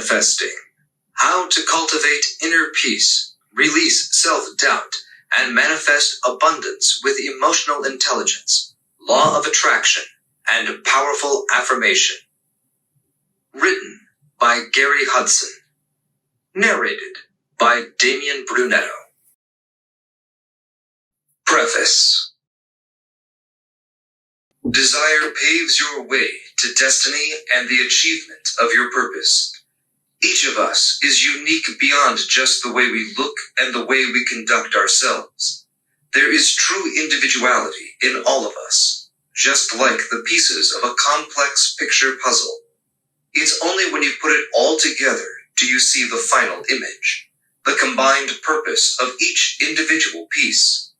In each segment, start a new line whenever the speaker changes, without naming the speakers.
Manifesting. How to cultivate inner peace, release self-doubt, and manifest abundance with emotional intelligence, law of attraction, and powerful affirmation. Written by Garry Hudson. Narrated by Damien Brunetto. Preface. Desire paves your way to destiny and the achievement of your purpose. Each of us is unique beyond just the way we look and the way we conduct ourselves. There is true individuality in all of us, just like the pieces of a complex picture puzzle. It's only when you put it all together do you see the final image, the combined purpose of each individual piece.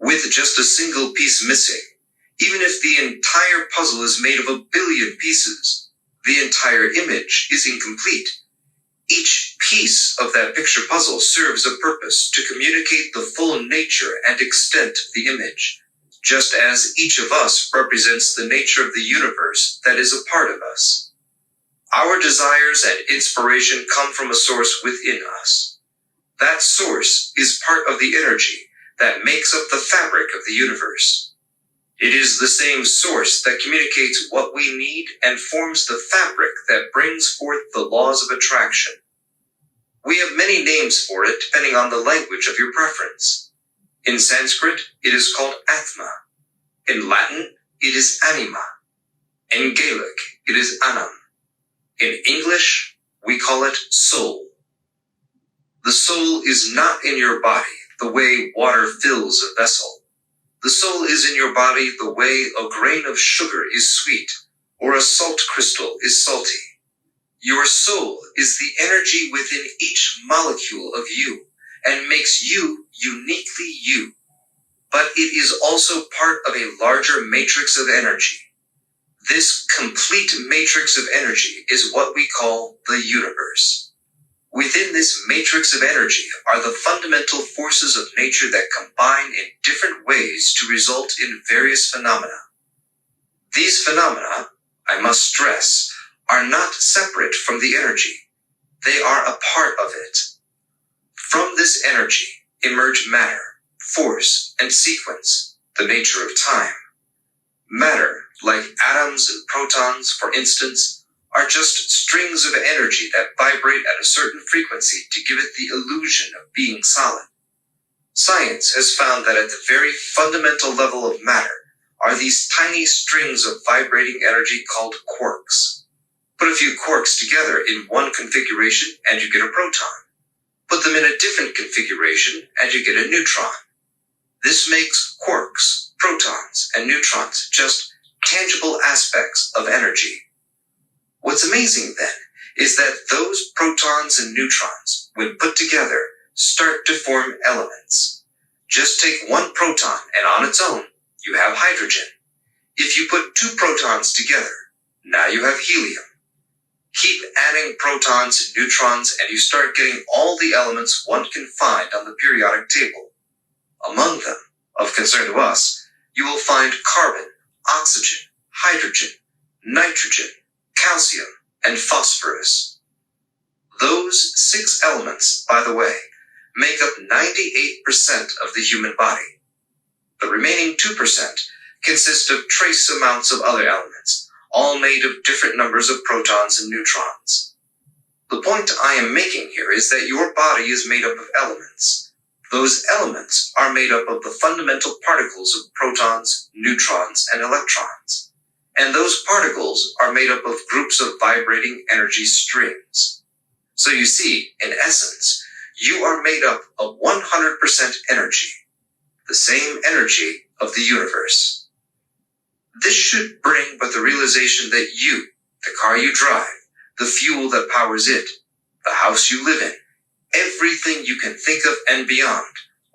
With just a single piece missing, even if the entire puzzle is made of a billion pieces, the entire image is incomplete. Each piece of that picture puzzle serves a purpose to communicate the full nature and extent of the image, just as each of us represents the nature of the universe that is a part of us. Our desires and inspiration come from a source within us. That source is part of the energy that makes up the fabric of the universe. It is the same source that communicates what we need and forms the fabric that brings forth the laws of attraction. We have many names for it depending on the language of your preference. In Sanskrit, it is called Atma. In Latin, it is anima. In Gaelic, it is anam. In English, we call it soul. The soul is not in your body the way water fills a vessel. The soul is in your body the way a grain of sugar is sweet, or a salt crystal is salty. Your soul is the energy within each molecule of you, and makes you uniquely you. But it is also part of a larger matrix of energy. This complete matrix of energy is what we call the universe. Within this matrix of energy are the fundamental forces of nature that combine in different ways to result in various phenomena. These phenomena, I must stress, are not separate from the energy. They are a part of it. From this energy emerge matter, force, and sequence, the nature of time. Matter, like atoms and protons, for instance, are just strings of energy that vibrate at a certain frequency to give it the illusion of being solid. Science has found that at the very fundamental level of matter are these tiny strings of vibrating energy called quarks. Put a few quarks together in one configuration and you get a proton. Put them in a different configuration and you get a neutron. This makes quarks, protons, and neutrons just tangible aspects of energy. What's amazing then is that those protons and neutrons, when put together, start to form elements. Just take one proton and on its own, you have hydrogen. If you put two protons together, now you have helium. Keep adding protons and neutrons and you start getting all the elements one can find on the periodic table. Among them, of concern to us, you will find carbon, oxygen, hydrogen, nitrogen, calcium, and phosphorus. Those 6 elements, by the way, make up 98% of the human body. The remaining 2% consist of trace amounts of other elements, all made of different numbers of protons and neutrons. The point I am making here is that your body is made up of elements. Those elements are made up of the fundamental particles of protons, neutrons, and electrons. And those particles are made up of groups of vibrating energy strings. So you see, in essence, you are made up of 100% energy, the same energy of the universe. This should bring but the realization that you, the car you drive, the fuel that powers it, the house you live in, everything you can think of and beyond,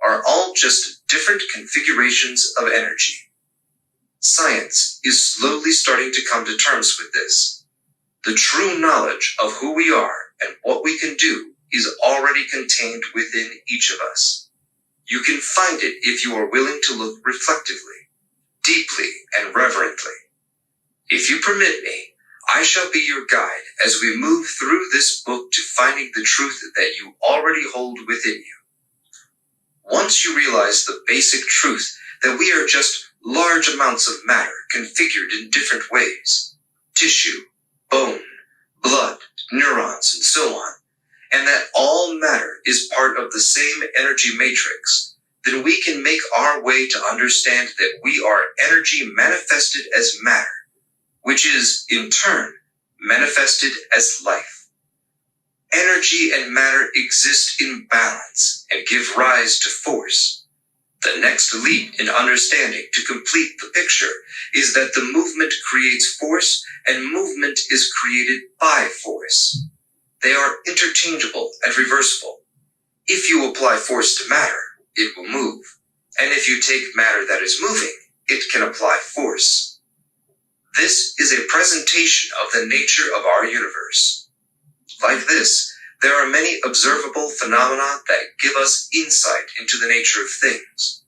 are all just different configurations of energy. Science is slowly starting to come to terms with this. The true knowledge of who we are and what we can do is already contained within each of us. You can find it if you are willing to look reflectively, deeply, and reverently. If you permit me, I shall be your guide as we move through this book to finding the truth that you already hold within you. Once you realize the basic truth that we are just large amounts of matter configured in different ways, tissue, bone, blood, neurons, and so on, and that all matter is part of the same energy matrix, then we can make our way to understand that we are energy manifested as matter, which is, in turn, manifested as life. Energy and matter exist in balance and give rise to force. The next leap in understanding to complete the picture is that the movement creates force and movement is created by force. They are interchangeable and reversible. If you apply force to matter, it will move. And if you take matter that is moving, it can apply force. This is a presentation of the nature of our universe. Like this, there are many observable phenomena that give us insight into the nature of things.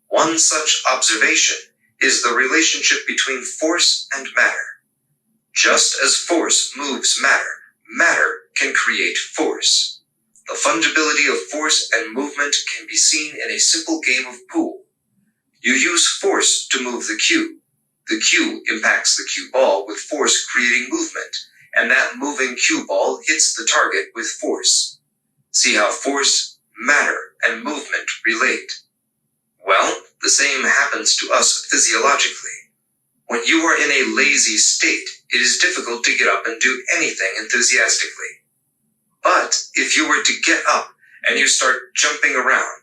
One such observation is the relationship between force and matter. Just as force moves matter, matter can create force. The fungibility of force and movement can be seen in a simple game of pool. You use force to move the cue. The cue impacts the cue ball with force creating movement, and that moving cue ball hits the target with force. See how force, matter, and movement relate. Well, the same happens to us physiologically. When you are in a lazy state, it is difficult to get up and do anything enthusiastically. But if you were to get up and you start jumping around,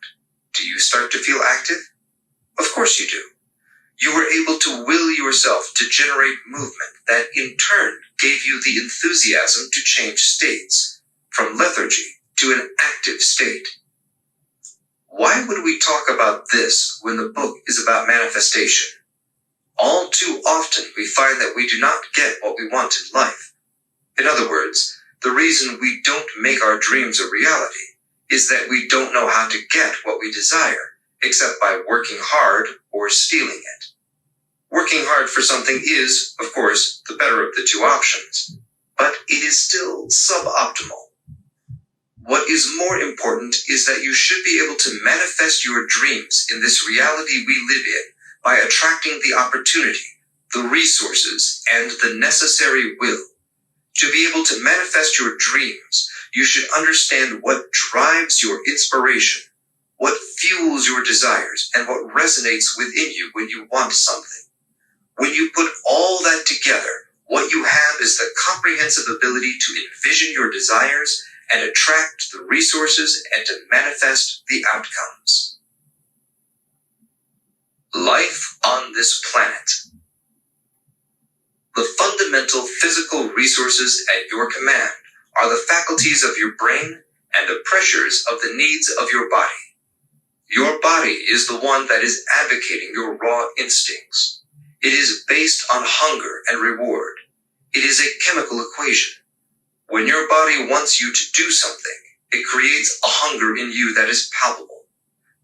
do you start to feel active? Of course you do. You were able to will yourself to generate movement that in turn gave you the enthusiasm to change states, from lethargy to an active state. Why would we talk about this when the book is about manifestation? All too often we find that we do not get what we want in life. In other words, the reason we don't make our dreams a reality is that we don't know how to get what we desire, except by working hard or stealing it. Working hard for something is, of course, the better of the two options, but it is still suboptimal. What is more important is that you should be able to manifest your dreams in this reality we live in by attracting the opportunity, the resources, and the necessary will. To be able to manifest your dreams, you should understand what drives your inspiration, what fuels your desires, and what resonates within you when you want something. When you put all that together, what you have is the comprehensive ability to envision your desires and attract the resources and to manifest the outcomes. Life on this planet. The fundamental physical resources at your command are the faculties of your brain and the pressures of the needs of your body. Your body is the one that is advocating your raw instincts. It is based on hunger and reward. It is a chemical equation. When your body wants you to do something, it creates a hunger in you that is palpable.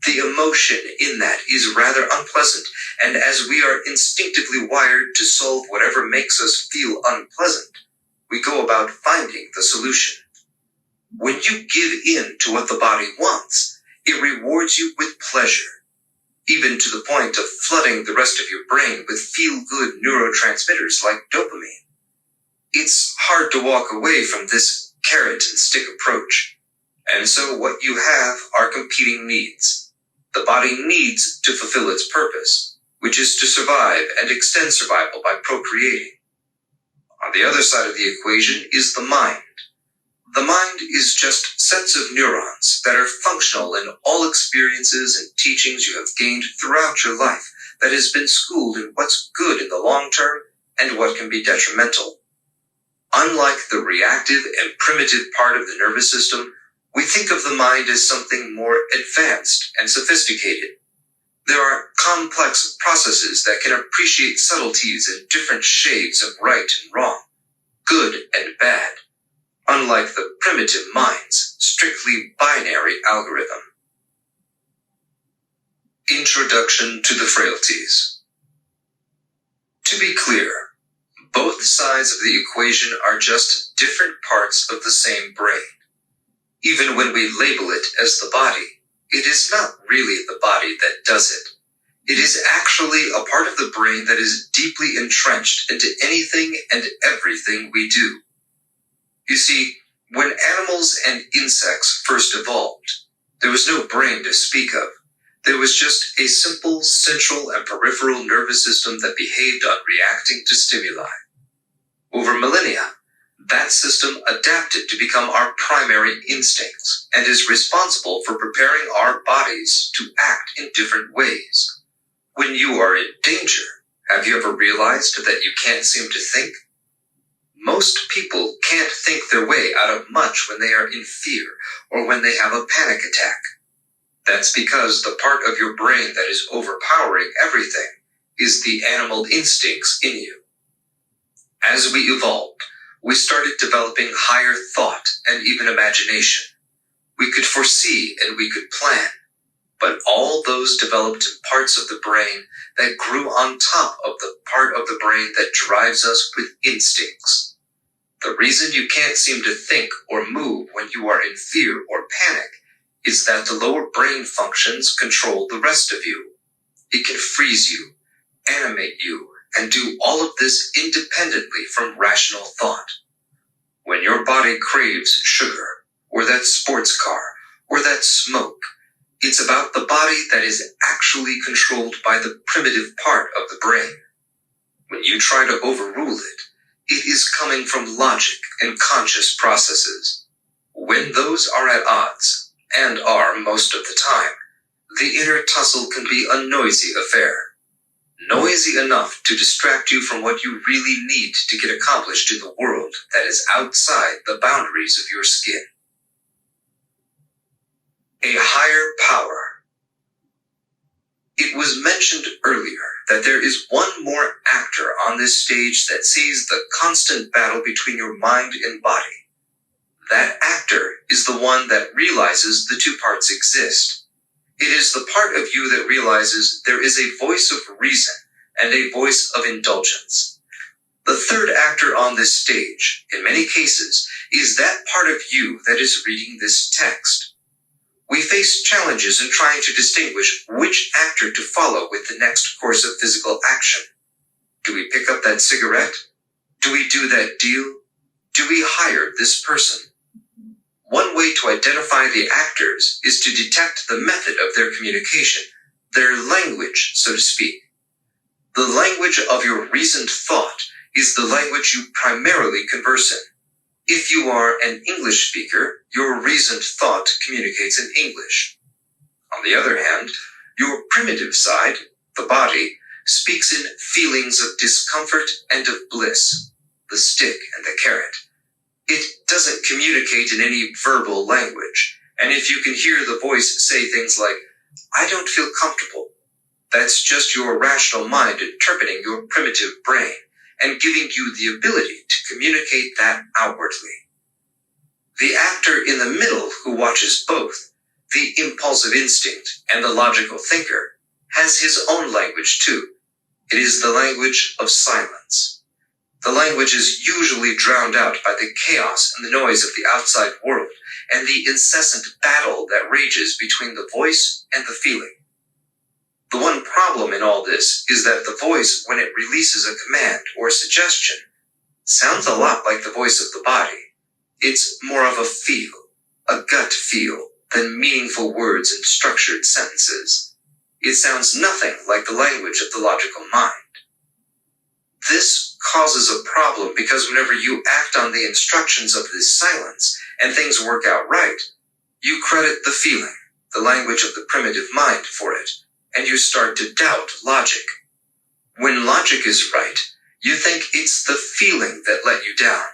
The emotion in that is rather unpleasant, and as we are instinctively wired to solve whatever makes us feel unpleasant, we go about finding the solution. When you give in to what the body wants, it rewards you with pleasure, even to the point of flooding the rest of your brain with feel-good neurotransmitters like dopamine. It's hard to walk away from this carrot-and-stick approach, and so what you have are competing needs. The body needs to fulfill its purpose, which is to survive and extend survival by procreating. On the other side of the equation is the mind. The mind is just sets of neurons that are functional in all experiences and teachings you have gained throughout your life that has been schooled in what's good in the long term and what can be detrimental. Unlike the reactive and primitive part of the nervous system, we think of the mind as something more advanced and sophisticated. There are complex processes that can appreciate subtleties and different shades of right and wrong, good and bad, unlike the primitive mind's strictly binary algorithm. Introduction to the Frailties. To be clear, Both sides of the equation are just different parts of the same brain. Even when we label it as the body, it is not really the body that does it. It is actually a part of the brain that is deeply entrenched into anything and everything we do. You see, when animals and insects first evolved, there was no brain to speak of. There was just a simple central and peripheral nervous system that behaved on reacting to stimuli. Over millennia, that system adapted to become our primary instincts and is responsible for preparing our bodies to act in different ways. When you are in danger, have you ever realized that you can't seem to think? Most people can't think their way out of much when they are in fear or when they have a panic attack. That's because the part of your brain that is overpowering everything is the animal instincts in you. As we evolved, we started developing higher thought and even imagination. We could foresee and we could plan, but all those developed parts of the brain that grew on top of the part of the brain that drives us with instincts. The reason you can't seem to think or move when you are in fear or panic is that the lower brain functions control the rest of you. It can freeze you, animate you, and do all of this independently from rational thought. When your body craves sugar, or that sports car, or that smoke, it's about the body that is actually controlled by the primitive part of the brain. When you try to overrule it, it is coming from logic and conscious processes. When those are at odds, and are most of the time, the inner tussle can be a noisy affair. Noisy enough to distract you from what you really need to get accomplished in the world that is outside the boundaries of your skin. A higher power. It was mentioned earlier that there is one more actor on this stage that sees the constant battle between your mind and body. That actor is the one that realizes the two parts exist. It is the part of you that realizes there is a voice of reason and a voice of indulgence. The third actor on this stage, in many cases, is that part of you that is reading this text. We face challenges in trying to distinguish which actor to follow with the next course of physical action. Do we pick up that cigarette? Do we do that deal? Do we hire this person? One way to identify the actors is to detect the method of their communication, their language, so to speak. The language of your reasoned thought is the language you primarily converse in. If you are an English speaker, your reasoned thought communicates in English. On the other hand, your primitive side, the body, speaks in feelings of discomfort and of bliss, the stick and the carrot. It doesn't communicate in any verbal language, and if you can hear the voice say things like, "I don't feel comfortable," that's just your rational mind interpreting your primitive brain and giving you the ability to communicate that outwardly. The actor in the middle who watches both, the impulsive instinct and the logical thinker, has his own language too. It is the language of silence. The language is usually drowned out by the chaos and the noise of the outside world and the incessant battle that rages between the voice and the feeling. The one problem in all this is that the voice, when it releases a command or suggestion, sounds a lot like the voice of the body. It's more of a feel, a gut feel, than meaningful words and structured sentences. It sounds nothing like the language of the logical mind. This causes a problem because whenever you act on the instructions of this silence and things work out right, you credit the feeling, the language of the primitive mind, for it, and you start to doubt logic. When logic is right, you think it's the feeling that let you down.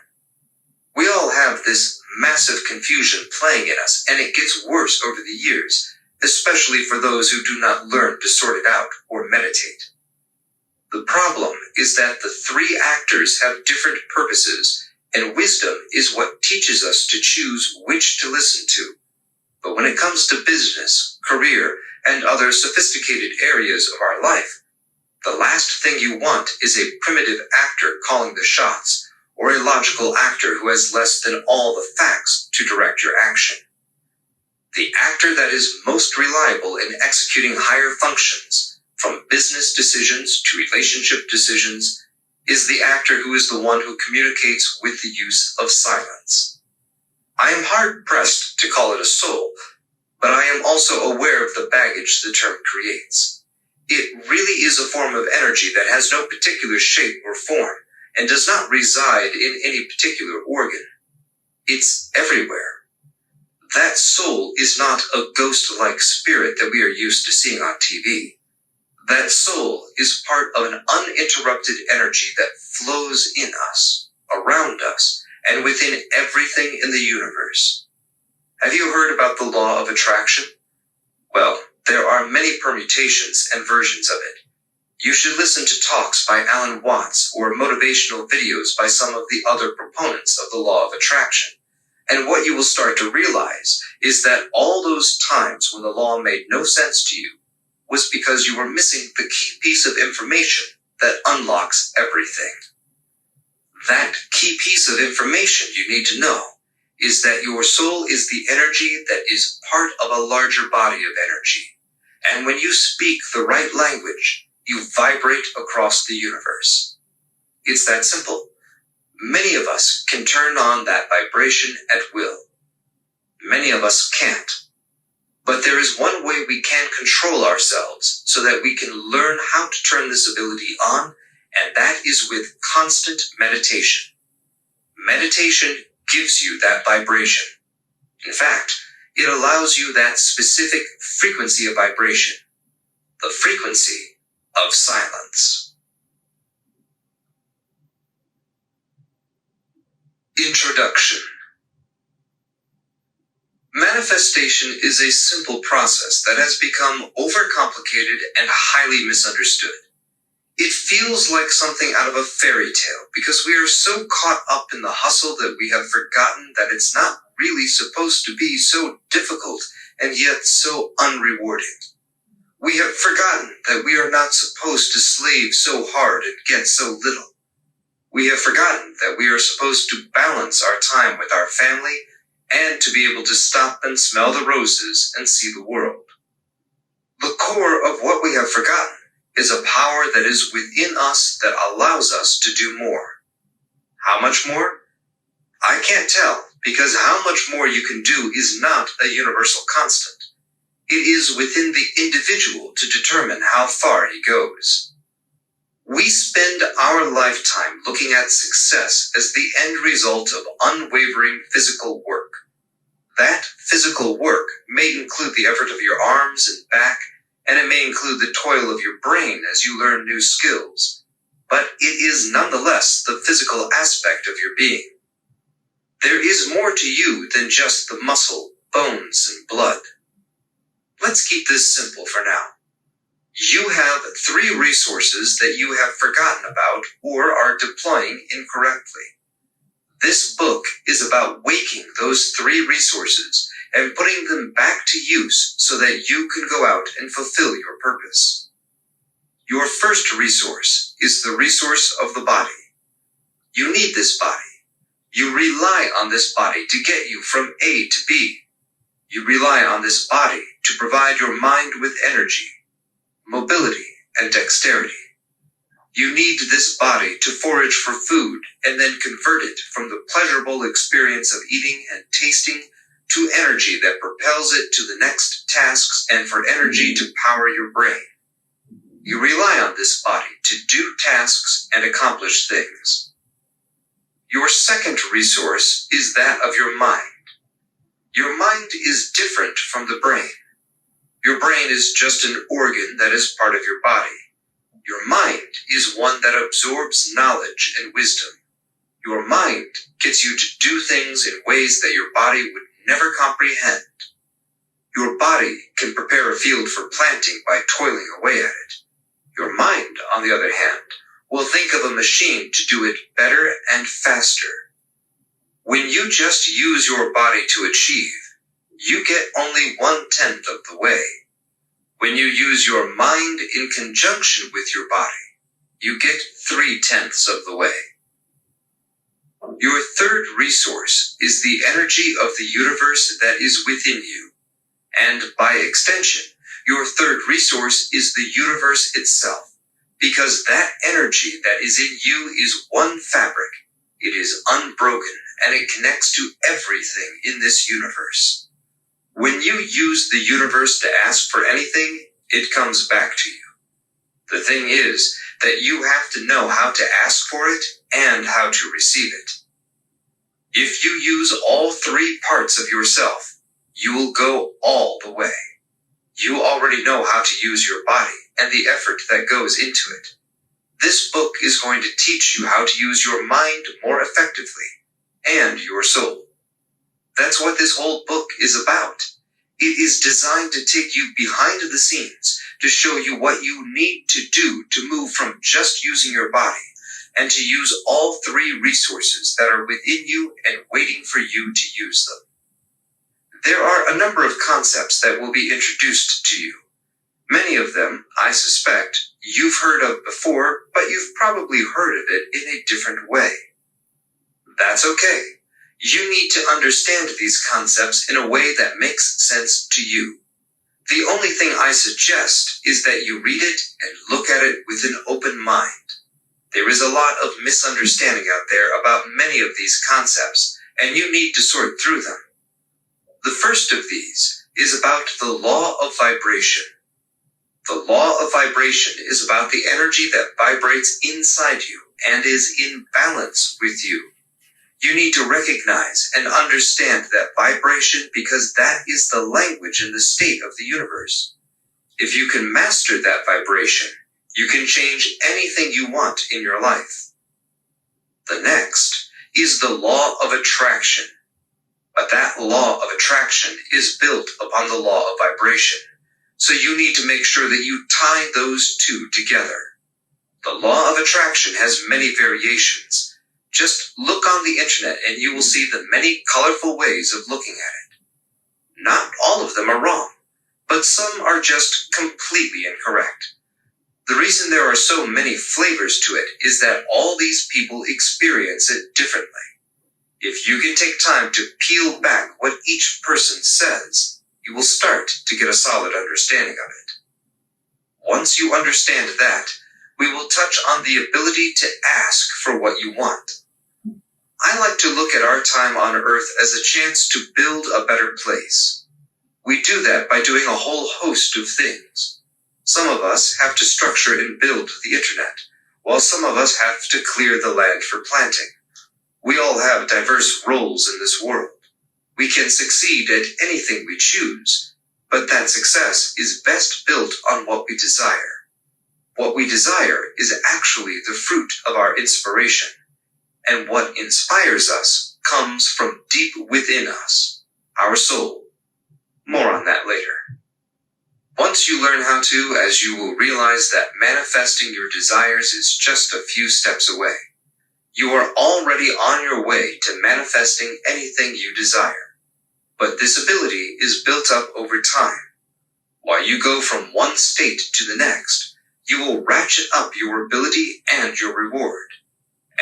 We all have this massive confusion playing in us, and it gets worse over the years, especially for those who do not learn to sort it out or meditate. The problem is that the three actors have different purposes, and wisdom is what teaches us to choose which to listen to. But when it comes to business, career, and other sophisticated areas of our life, The last thing you want is a primitive actor calling the shots, or a logical actor who has less than all the facts to direct your action. The actor that is most reliable in executing higher functions, from business decisions to relationship decisions, is the actor who is the one who communicates with the use of silence. I am hard-pressed to call it a soul, but I am also aware of the baggage the term creates. It really is a form of energy that has no particular shape or form, and does not reside in any particular organ. It's everywhere. That soul is not a ghost-like spirit that we are used to seeing on TV. That soul is part of an uninterrupted energy that flows in us, around us, and within everything in the universe. Have you heard about the law of attraction? Well, there are many permutations and versions of it. You should listen to talks by Alan Watts or motivational videos by some of the other proponents of the law of attraction. And what you will start to realize is that all those times when the law made no sense to you was because you were missing the key piece of information that unlocks everything. That key piece of information you need to know is that your soul is the energy that is part of a larger body of energy. And when you speak the right language, you vibrate across the universe. It's that simple. Many of us can turn on that vibration at will. Many of us can't. But there is one way we can control ourselves so that we can learn how to turn this ability on, and that is with constant meditation. Meditation gives you that vibration. In fact, it allows you that specific frequency of vibration, the frequency of silence. Introduction. Manifestation is a simple process that has become overcomplicated and highly misunderstood. It feels like something out of a fairy tale because we are so caught up in the hustle that we have forgotten that it's not really supposed to be so difficult and yet so unrewarding. We have forgotten that we are not supposed to slave so hard and get so little. We have forgotten that we are supposed to balance our time with our family and to be able to stop and smell the roses and see the world. The core of what we have forgotten is a power that is within us that allows us to do more. How much more? I can't tell, because how much more you can do is not a universal constant. It is within the individual to determine how far he goes. We spend our lifetime looking at success as the end result of unwavering physical work. That physical work may include the effort of your arms and back, and it may include the toil of your brain as you learn new skills, but it is nonetheless the physical aspect of your being. There is more to you than just the muscle, bones, and blood. Let's keep this simple for now. You have 3 resources that you have forgotten about or are deploying incorrectly. This book is about waking those 3 resources and putting them back to use so that you can go out and fulfill your purpose. Your first resource is the resource of the body. You need this body. You rely on this body to get you from A to B. You rely on this body to provide your mind with energy, mobility, and dexterity. You need this body to forage for food and then convert it from the pleasurable experience of eating and tasting to energy that propels it to the next tasks and for energy to power your brain. You rely on this body to do tasks and accomplish things. Your second resource is that of your mind. Your mind is different from the brain. Your brain is just an organ that is part of your body. Your mind is one that absorbs knowledge and wisdom. Your mind gets you to do things in ways that your body would never comprehend. Your body can prepare a field for planting by toiling away at it. Your mind, on the other hand, will think of a machine to do it better and faster. When you just use your body to achieve, you get only 1/10 of the way. When you use your mind in conjunction with your body, you get 3/10 of the way. Your third resource is the energy of the universe that is within you. And by extension, your third resource is the universe itself, because that energy that is in you is one fabric. It is unbroken, and it connects to everything in this universe. When you use the universe to ask for anything, it comes back to you. The thing is that you have to know how to ask for it and how to receive it. If you use all three parts of yourself, you will go all the way. You already know how to use your body and the effort that goes into it. This book is going to teach you how to use your mind more effectively and your soul. That's what this whole book is about. It is designed to take you behind the scenes to show you what you need to do to move from just using your body and to use all three resources that are within you and waiting for you to use them. There are a number of concepts that will be introduced to you. Many of them, I suspect, you've heard of before, but you've probably heard of it in a different way. That's okay. You need to understand these concepts in a way that makes sense to you. The only thing I suggest is that you read it and look at it with an open mind. There is a lot of misunderstanding out there about many of these concepts, and you need to sort through them. The first of these is about the law of vibration. The law of vibration is about the energy that vibrates inside you and is in balance with you. You need to recognize and understand that vibration because that is the language and the state of the universe. If you can master that vibration, you can change anything you want in your life. The next is the law of attraction. But that law of attraction is built upon the law of vibration. So you need to make sure that you tie those two together. The law of attraction has many variations. Just look on the internet and you will see the many colorful ways of looking at it. Not all of them are wrong, but some are just completely incorrect. The reason there are so many flavors to it is that all these people experience it differently. If you can take time to peel back what each person says, you will start to get a solid understanding of it. Once you understand that, we will touch on the ability to ask for what you want. I like to look at our time on Earth as a chance to build a better place. We do that by doing a whole host of things. Some of us have to structure and build the internet, while some of us have to clear the land for planting. We all have diverse roles in this world. We can succeed at anything we choose, but that success is best built on what we desire. What we desire is actually the fruit of our inspiration, and what inspires us comes from deep within us, our soul. More on that later. Once you learn how to, as you will realize that manifesting your desires is just a few steps away. You are already on your way to manifesting anything you desire. But this ability is built up over time. While you go from one state to the next, you will ratchet up your ability and your reward.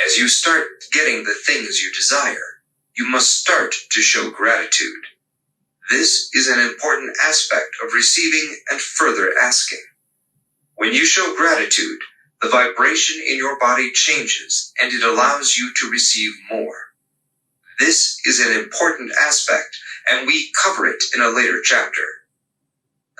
As you start getting the things you desire, you must start to show gratitude. This is an important aspect of receiving and further asking. When you show gratitude, the vibration in your body changes and it allows you to receive more. This is an important aspect, and we cover it in a later chapter.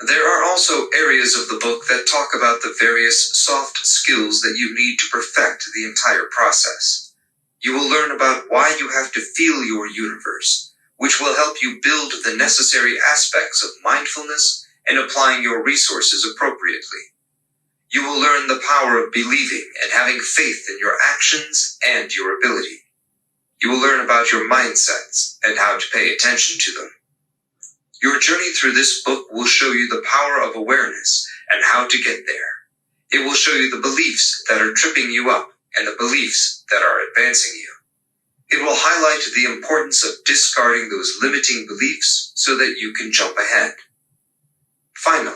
There are also areas of the book that talk about the various soft skills that you need to perfect the entire process. You will learn about why you have to feel your universe, which will help you build the necessary aspects of mindfulness and applying your resources appropriately. You will learn the power of believing and having faith in your actions and your ability. You will learn about your mindsets and how to pay attention to them. Your journey through this book will show you the power of awareness and how to get there. It will show you the beliefs that are tripping you up and the beliefs that are advancing you. It will highlight the importance of discarding those limiting beliefs so that you can jump ahead. Finally,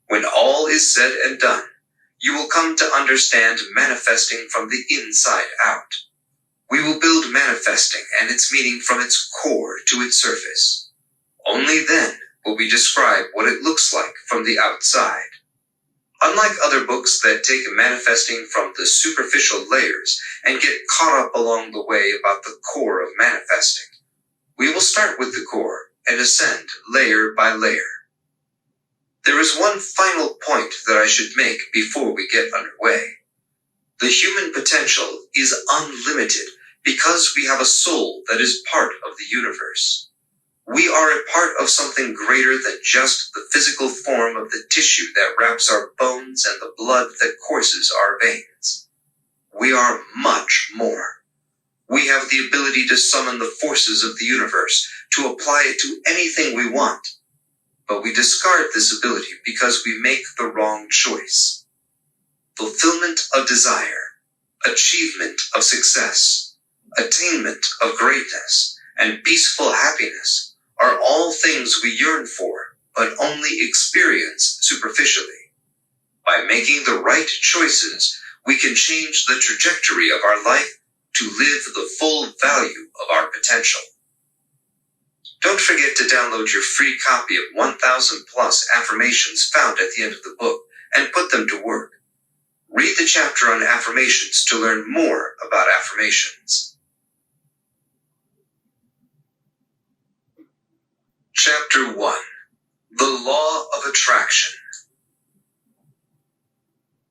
When all is said and done, you will come to understand manifesting from the inside out. We will build manifesting and its meaning from its core to its surface. Only then will we describe what it looks like from the outside. Unlike other books that take manifesting from the superficial layers and get caught up along the way about the core of manifesting, we will start with the core and ascend layer by layer. There is one final point that I should make before we get underway. The human potential is unlimited because we have a soul that is part of the universe. We are a part of something greater than just the physical form of the tissue that wraps our bones and the blood that courses our veins. We are much more. We have the ability to summon the forces of the universe, to apply it to anything we want. But we discard this ability because we make the wrong choice. Fulfillment of desire, achievement of success, attainment of greatness, and peaceful happiness are all things we yearn for, but only experience superficially. By making the right choices, we can change the trajectory of our life to live the full value of our potential. Don't forget to download your free copy of 1,000 plus affirmations found at the end of the book and put them to work. Read the chapter on affirmations to learn more about affirmations. Chapter 1. The Law of Attraction.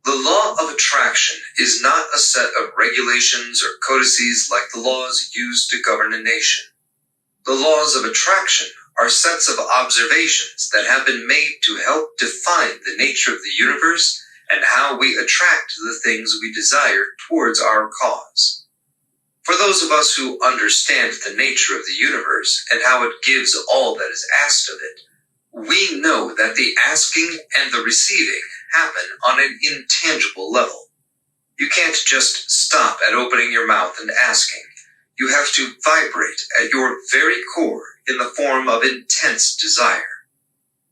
The law of attraction is not a set of regulations or codices like the laws used to govern a nation. The laws of attraction are sets of observations that have been made to help define the nature of the universe and how we attract the things we desire towards our cause. For those of us who understand the nature of the universe and how it gives all that is asked of it, we know that the asking and the receiving happen on an intangible level. You can't just stop at opening your mouth and asking. You have to vibrate at your very core in the form of intense desire.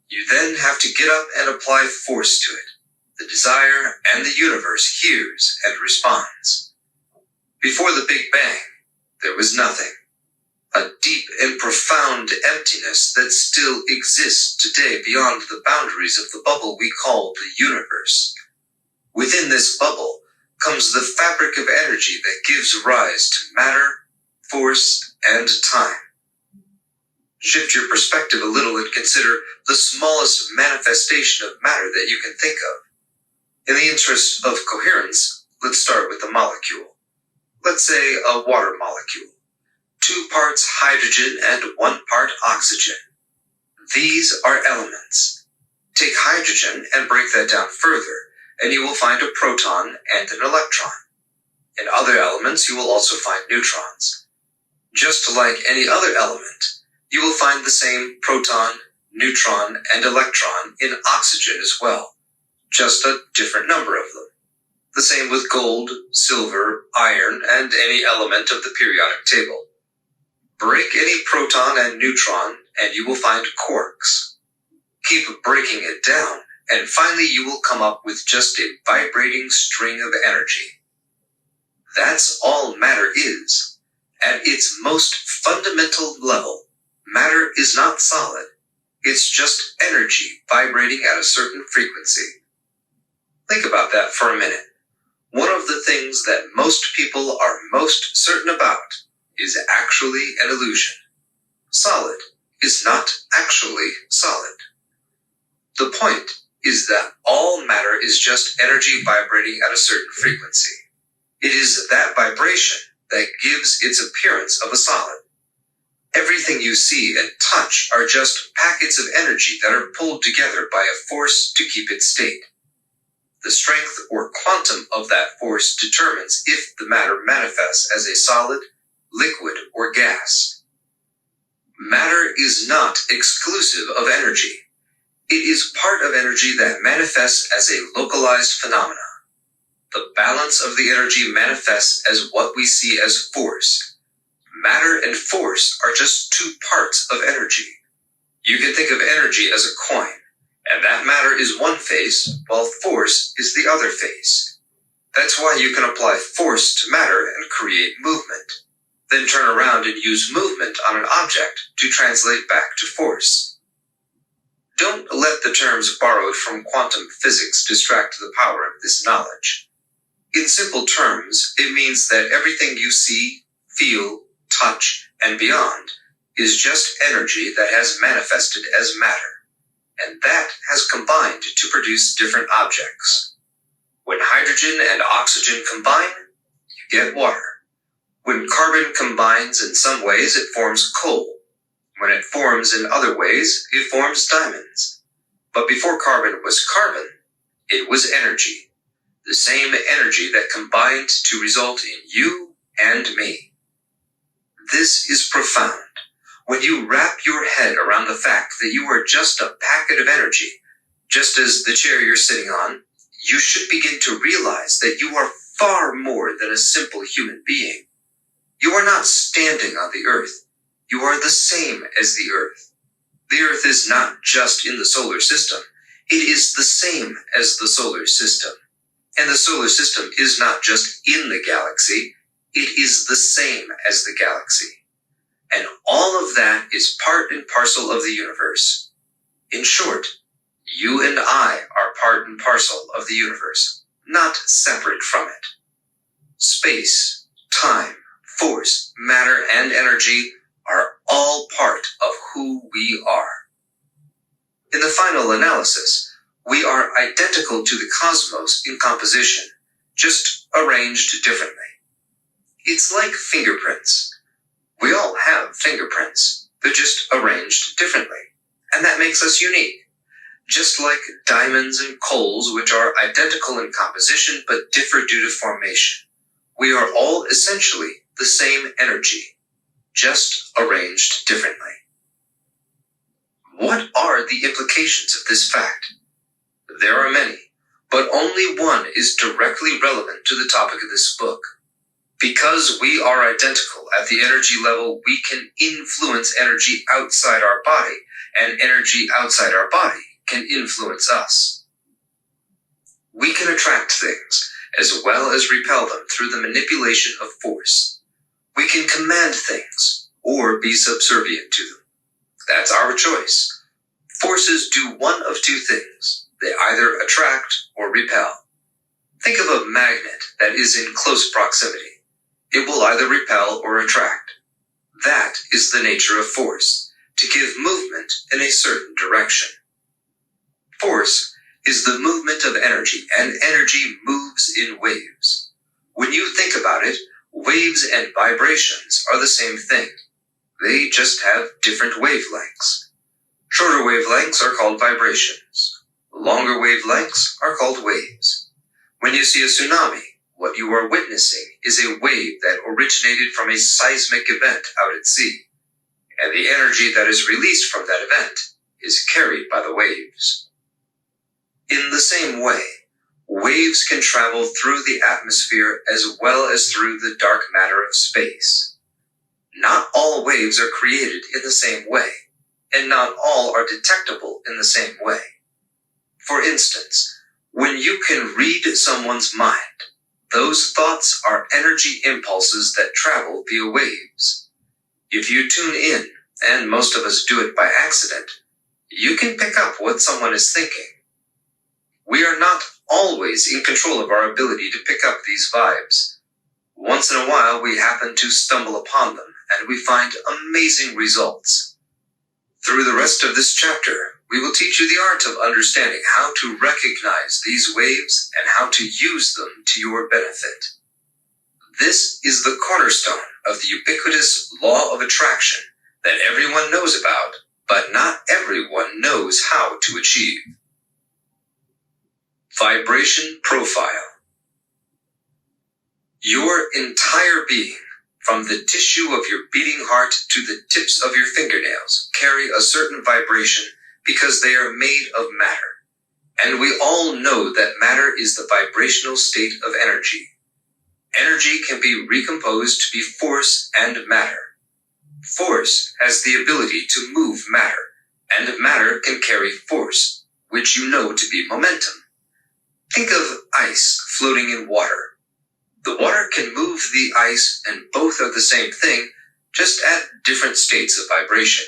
You then have to get up and apply force to it. The desire and the universe hears and responds. Before the Big Bang, there was nothing. A deep and profound emptiness that still exists today beyond the boundaries of the bubble we call the universe. Within this bubble comes the fabric of energy that gives rise to matter, force, and time. Shift your perspective a little and consider the smallest manifestation of matter that you can think of. In the interest of coherence, let's start with a molecule. Let's say a water molecule. 2 parts hydrogen and 1 part oxygen. These are elements. Take hydrogen and break that down further, and you will find a proton and an electron. In other elements, you will also find neutrons. Just like any other element, you will find the same proton, neutron, and electron in oxygen as well, just a different number of them. The same with gold, silver, iron, and any element of the periodic table. Break any proton and neutron, and you will find quarks. Keep breaking it down, and finally you will come up with just a vibrating string of energy. That's all matter is. At its most fundamental level, matter is not solid. It's just energy vibrating at a certain frequency. Think about that for a minute. One of the things that most people are most certain about is actually an illusion. Solid is not actually solid. The point is that all matter is just energy vibrating at a certain frequency. It is that vibration that gives its appearance of a solid. Everything you see and touch are just packets of energy that are pulled together by a force to keep it state. The strength or quantum of that force determines if the matter manifests as a solid, liquid, or gas. Matter is not exclusive of energy. It is part of energy that manifests as a localized phenomena. The balance of the energy manifests as what we see as force. Matter and force are just 2 parts of energy. You can think of energy as a coin, And that matter is one face, while force is the other face. That's why you can apply force to matter and create movement. Then turn around and use movement on an object to translate back to force. Don't let the terms borrowed from quantum physics distract the power of this knowledge. In simple terms, it means that everything you see, feel, touch, and beyond is just energy that has manifested as matter, and that has combined to produce different objects. When hydrogen and oxygen combine, you get water. When carbon combines in some ways, it forms coal. When it forms in other ways, it forms diamonds. But before carbon was carbon, it was energy. The same energy that combined to result in you and me. This is profound. When you wrap your head around the fact that you are just a packet of energy, just as the chair you're sitting on, you should begin to realize that you are far more than a simple human being. You are not standing on the earth. You are the same as the earth. The earth is not just in the solar system. It is the same as the solar system. And the solar system is not just in the galaxy. It is the same as the galaxy. And all of that is part and parcel of the universe. In short, you and I are part and parcel of the universe, not separate from it. Space, time, force, matter, and energy are all part of who we are. In the final analysis, we are identical to the cosmos in composition, just arranged differently. It's like fingerprints. We all have fingerprints. They're just arranged differently. And that makes us unique. Just like diamonds and coals, which are identical in composition but differ due to formation. We are all essentially the same energy, just arranged differently. What are the implications of this fact? There are many, but only one is directly relevant to the topic of this book. Because we are identical at the energy level, we can influence energy outside our body, and energy outside our body can influence us. We can attract things, as well as repel them through the manipulation of force. We can command things, or be subservient to them. That's our choice. Forces do one of two things. They either attract or repel. Think of a magnet that is in close proximity. It will either repel or attract. That is the nature of force, to give movement in a certain direction. Force is the movement of energy, and energy moves in waves. When you think about it, waves and vibrations are the same thing. They just have different wavelengths. Shorter wavelengths are called vibrations. Longer wavelengths are called waves. When you see a tsunami, what you are witnessing is a wave that originated from a seismic event out at sea, and the energy that is released from that event is carried by the waves. In the same way, waves can travel through the atmosphere as well as through the dark matter of space. Not all waves are created in the same way, and not all are detectable in the same way. For instance, when you can read someone's mind, those thoughts are energy impulses that travel via waves. If you tune in, and most of us do it by accident, you can pick up what someone is thinking. We are not always in control of our ability to pick up these vibes. Once in a while, we happen to stumble upon them, and we find amazing results. Through the rest of this chapter, we will teach you the art of understanding how to recognize these waves and how to use them to your benefit. This is the cornerstone of the ubiquitous law of attraction that everyone knows about, but not everyone knows how to achieve. Vibration profile. Your entire being, from the tissue of your beating heart to the tips of your fingernails, carry a certain vibration because they are made of matter. And we all know that matter is the vibrational state of energy. Energy can be recomposed to be force and matter. Force has the ability to move matter, and matter can carry force, which you know to be momentum. Think of ice floating in water. The water can move the ice, and both are the same thing, just at different states of vibration.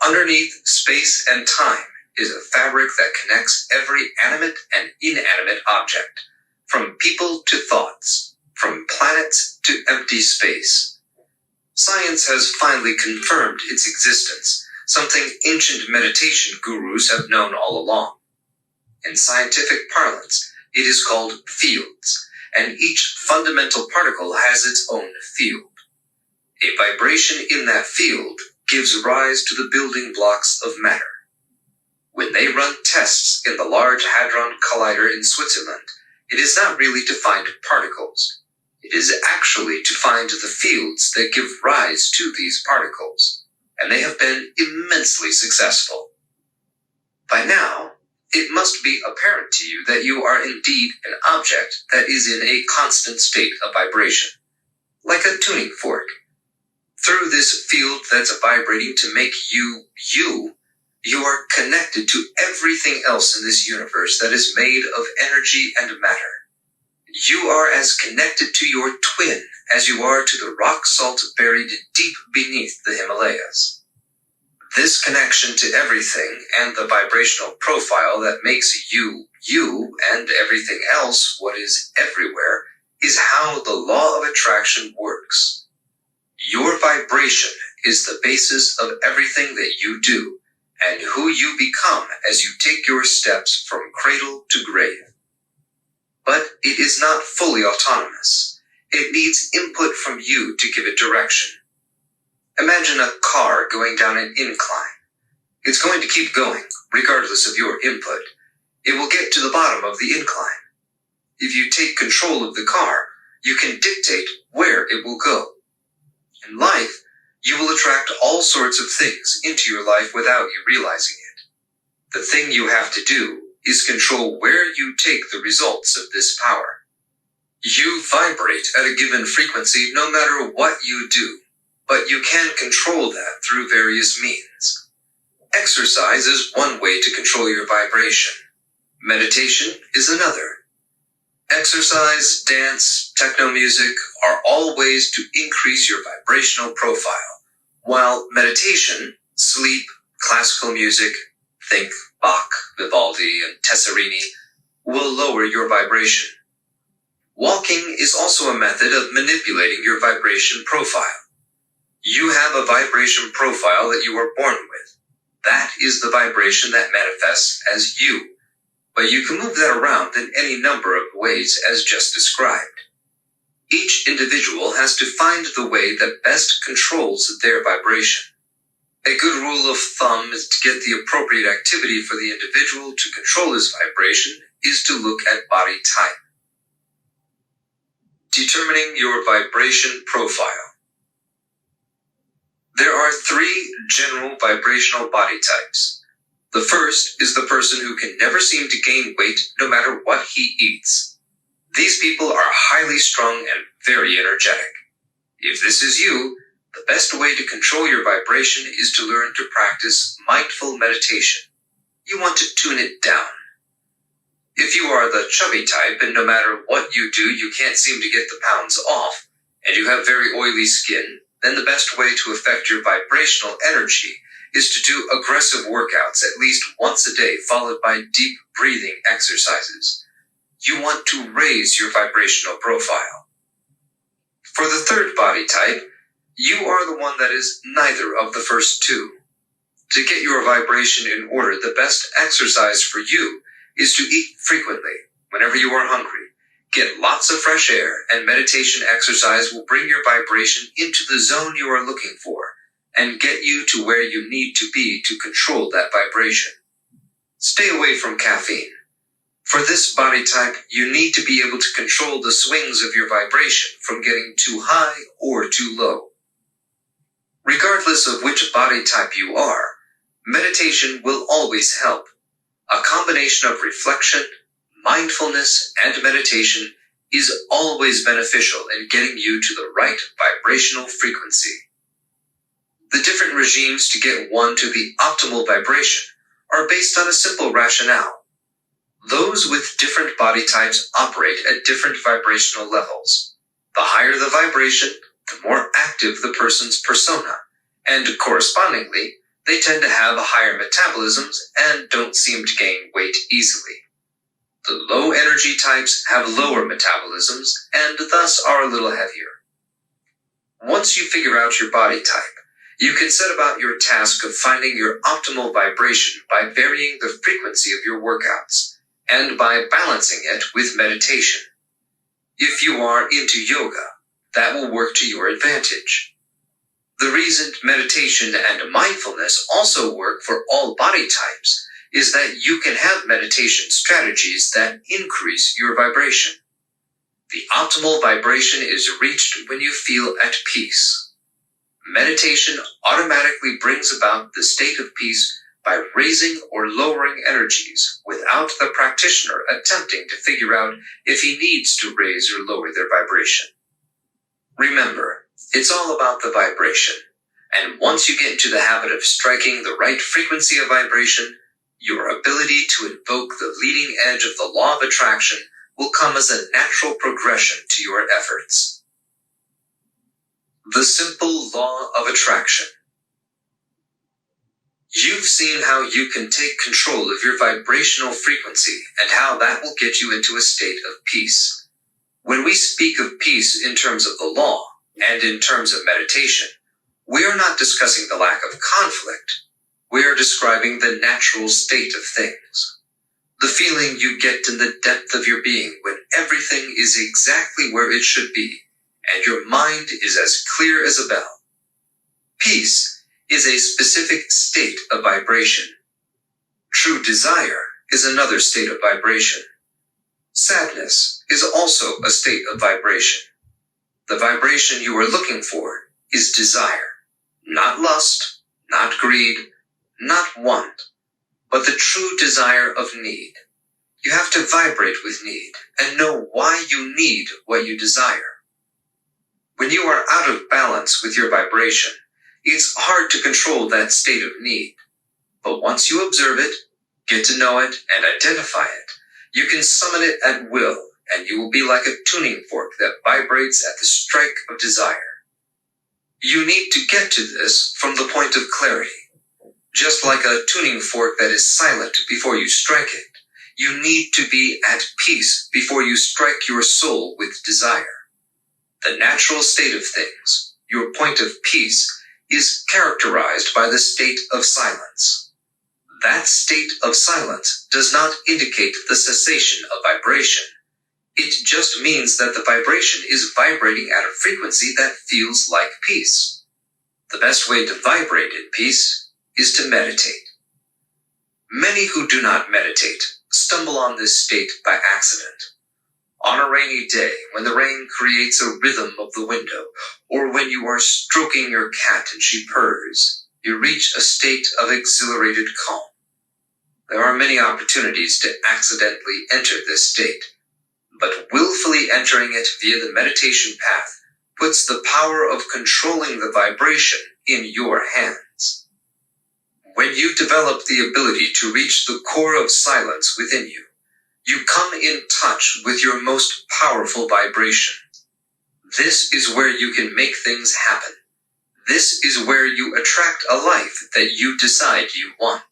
Underneath space and time is a fabric that connects every animate and inanimate object, from people to thoughts, from planets to empty space. Science has finally confirmed its existence, something ancient meditation gurus have known all along. In scientific parlance, it is called fields, and each fundamental particle has its own field. A vibration in that field gives rise to the building blocks of matter. When they run tests in the Large Hadron Collider in Switzerland, it is not really to find particles. It is actually to find the fields that give rise to these particles, and they have been immensely successful. By now, it must be apparent to you that you are indeed an object that is in a constant state of vibration, like a tuning fork. Through this field that's vibrating to make you, you are connected to everything else in this universe that is made of energy and matter. You are as connected to your twin as you are to the rock salt buried deep beneath the Himalayas. This connection to everything and the vibrational profile that makes you, and everything else what is everywhere is how the law of attraction works. Your vibration is the basis of everything that you do, and who you become as you take your steps from cradle to grave. But it is not fully autonomous. It needs input from you to give it direction. Imagine a car going down an incline. It's going to keep going, regardless of your input. It will get to the bottom of the incline. If you take control of the car, you can dictate where it will go. In life, you will attract all sorts of things into your life without you realizing it. The thing you have to do is control where you take the results of this power. You vibrate at a given frequency no matter what you do, but you can control that through various means. Exercise is one way to control your vibration. Meditation is another. Exercise, dance, techno music are all ways to increase your vibrational profile, while meditation, sleep, classical music, think Bach, Vivaldi, and Tesserini, will lower your vibration. Walking is also a method of manipulating your vibration profile. You have a vibration profile that you are born with. That is the vibration that manifests as you. But you can move that around in any number of ways as just described. Each individual has to find the way that best controls their vibration. A good rule of thumb is to get the appropriate activity for the individual to control his vibration is to look at body type. Determining your vibration profile. There are 3 general vibrational body types. The first is the person who can never seem to gain weight no matter what he eats. These people are highly strung and very energetic. If this is you, the best way to control your vibration is to learn to practice mindful meditation. You want to tune it down. If you are the chubby type and no matter what you do you can't seem to get the pounds off, and you have very oily skin, then the best way to affect your vibrational energy is to do aggressive workouts at least once a day followed by deep breathing exercises. You want to raise your vibrational profile. For the third body type, you are the one that is neither of the first 2. To get your vibration in order, the best exercise for you is to eat frequently, whenever you are hungry. Get lots of fresh air, and meditation exercise will bring your vibration into the zone you are looking for, and get you to where you need to be to control that vibration. Stay away from caffeine. For this body type, you need to be able to control the swings of your vibration from getting too high or too low. Regardless of which body type you are, meditation will always help. A combination of reflection, mindfulness, and meditation is always beneficial in getting you to the right vibrational frequency. The different regimes to get one to the optimal vibration are based on a simple rationale. Those with different body types operate at different vibrational levels. The higher the vibration, the more active the person's persona, and correspondingly, they tend to have higher metabolisms and don't seem to gain weight easily. The low energy types have lower metabolisms and thus are a little heavier. Once you figure out your body type, you can set about your task of finding your optimal vibration by varying the frequency of your workouts and by balancing it with meditation. If you are into yoga, that will work to your advantage. The reason meditation and mindfulness also work for all body types is that you can have meditation strategies that increase your vibration. The optimal vibration is reached when you feel at peace. Meditation automatically brings about the state of peace by raising or lowering energies without the practitioner attempting to figure out if he needs to raise or lower their vibration. Remember, it's all about the vibration, and once you get into the habit of striking the right frequency of vibration, your ability to invoke the leading edge of the law of attraction will come as a natural progression to your efforts. The simple law of attraction. You've seen how you can take control of your vibrational frequency and how that will get you into a state of peace. When we speak of peace in terms of the law and in terms of meditation, we are not discussing the lack of conflict. We are describing the natural state of things. The feeling you get in the depth of your being when everything is exactly where it should be and your mind is as clear as a bell. Peace is a specific state of vibration. True desire is another state of vibration. Sadness is also a state of vibration. The vibration you are looking for is desire, not lust, not greed, not want, but the true desire of need. You have to vibrate with need and know why you need what you desire. When you are out of balance with your vibration, it's hard to control that state of need. But once you observe it, get to know it, and identify it, you can summon it at will, and you will be like a tuning fork that vibrates at the strike of desire. You need to get to this from the point of clarity. Just like a tuning fork that is silent before you strike it, you need to be at peace before you strike your soul with desire. The natural state of things, your point of peace, is characterized by the state of silence. That state of silence does not indicate the cessation of vibration. It just means that the vibration is vibrating at a frequency that feels like peace. The best way to vibrate in peace is to meditate. Many who do not meditate stumble on this state by accident. On a rainy day, when the rain creates a rhythm of the window, or when you are stroking your cat and she purrs, you reach a state of exhilarated calm. There are many opportunities to accidentally enter this state, but willfully entering it via the meditation path puts the power of controlling the vibration in your hands. When you develop the ability to reach the core of silence within you, you come in touch with your most powerful vibration. This is where you can make things happen. This is where you attract a life that you decide you want.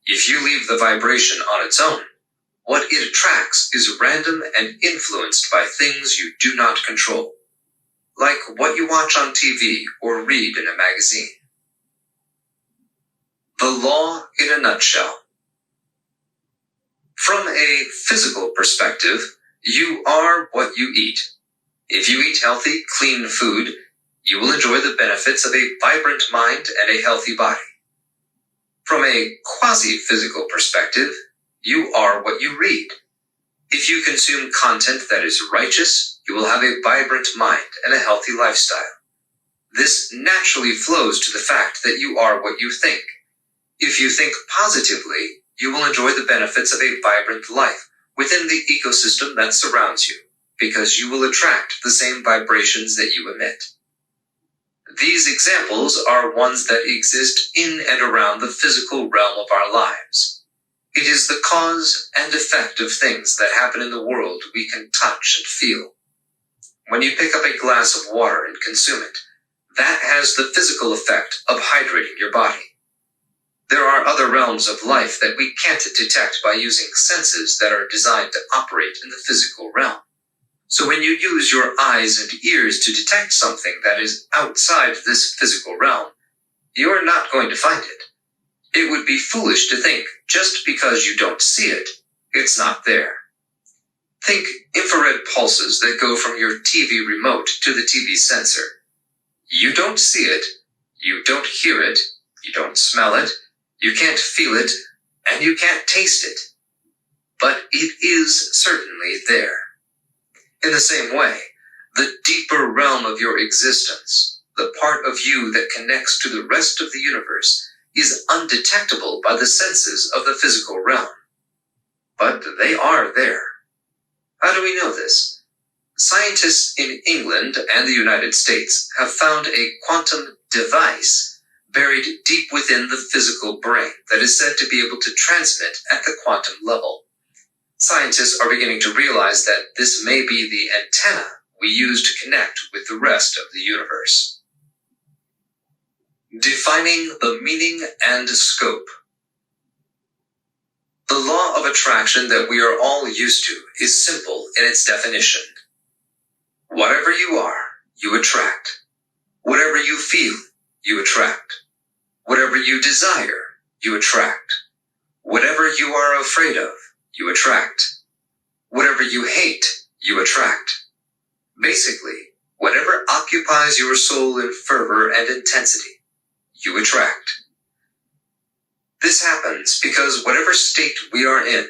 If you leave the vibration on its own, what it attracts is random and influenced by things you do not control, like what you watch on TV or read in a magazine. The law in a nutshell. From a physical perspective, you are what you eat. If you eat healthy, clean food, you will enjoy the benefits of a vibrant mind and a healthy body. From a quasi-physical perspective, you are what you read. If you consume content that is righteous, you will have a vibrant mind and a healthy lifestyle. This naturally flows to the fact that you are what you think. If you think positively, you will enjoy the benefits of a vibrant life within the ecosystem that surrounds you, because you will attract the same vibrations that you emit. These examples are ones that exist in and around the physical realm of our lives. It is the cause and effect of things that happen in the world we can touch and feel. When you pick up a glass of water and consume it, that has the physical effect of hydrating your body. There are other realms of life that we can't detect by using senses that are designed to operate in the physical realm. So when you use your eyes and ears to detect something that is outside this physical realm, you're not going to find it. It would be foolish to think just because you don't see it, it's not there. Think infrared pulses that go from your TV remote to the TV sensor. You don't see it, you don't hear it, you don't smell it, you can't feel it, and you can't taste it. But it is certainly there. In the same way, the deeper realm of your existence, the part of you that connects to the rest of the universe, is undetectable by the senses of the physical realm. But they are there. How do we know this? Scientists in England and the United States have found a quantum device buried deep within the physical brain that is said to be able to transmit at the quantum level. Scientists are beginning to realize that this may be the antenna we use to connect with the rest of the universe. Defining the meaning and scope. The law of attraction that we are all used to is simple in its definition. Whatever you are, you attract. Whatever you feel, you attract. Whatever you desire, you attract. Whatever you are afraid of, you attract. Whatever you hate, you attract. Basically, whatever occupies your soul in fervor and intensity, you attract. This happens because whatever state we are in,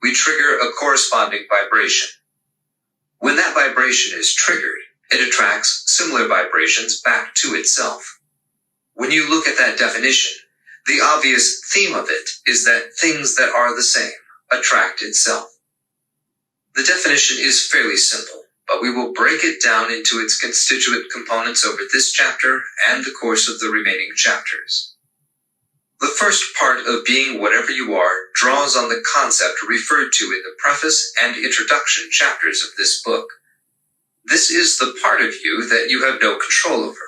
we trigger a corresponding vibration. When that vibration is triggered, it attracts similar vibrations back to itself. When you look at that definition, the obvious theme of it is that things that are the same attract itself. The definition is fairly simple, but we will break it down into its constituent components over this chapter and the course of the remaining chapters. The first part of being whatever you are draws on the concept referred to in the preface and introduction chapters of this book. This is the part of you that you have no control over.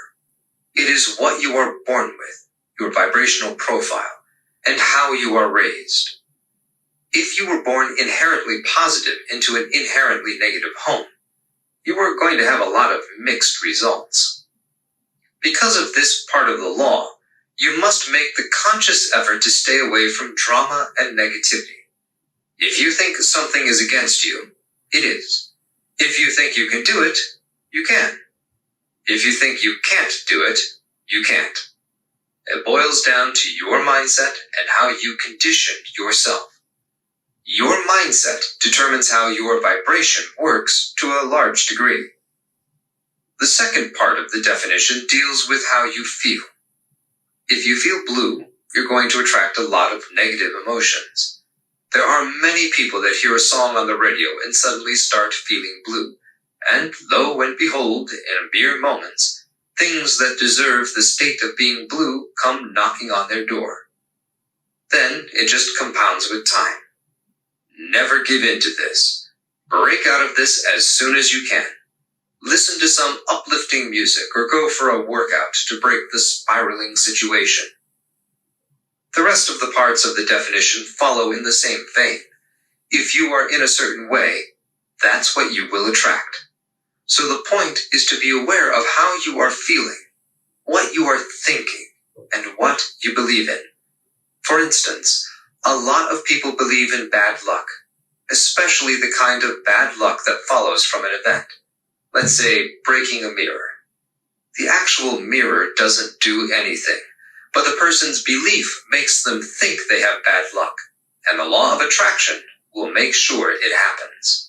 It is what you are born with, your vibrational profile, and how you are raised. If you were born inherently positive into an inherently negative home, you are going to have a lot of mixed results. Because of this part of the law, you must make the conscious effort to stay away from drama and negativity. If you think something is against you, it is. If you think you can do it, you can. If you think you can't do it, you can't. It boils down to your mindset and how you condition yourself. Your mindset determines how your vibration works to a large degree. The second part of the definition deals with how you feel. If you feel blue, you're going to attract a lot of negative emotions. There are many people that hear a song on the radio and suddenly start feeling blue. And lo and behold, in mere moments, things that deserve the state of being blue come knocking on their door. Then it just compounds with time. Never give in to this. Break out of this as soon as you can. Listen to some uplifting music or go for a workout to break the spiraling situation. The rest of the parts of the definition follow in the same vein. If you are in a certain way, that's what you will attract. So the point is to be aware of how you are feeling, what you are thinking, and what you believe in. For instance, a lot of people believe in bad luck, especially the kind of bad luck that follows from an event. Let's say breaking a mirror. The actual mirror doesn't do anything, but the person's belief makes them think they have bad luck, and the law of attraction will make sure it happens.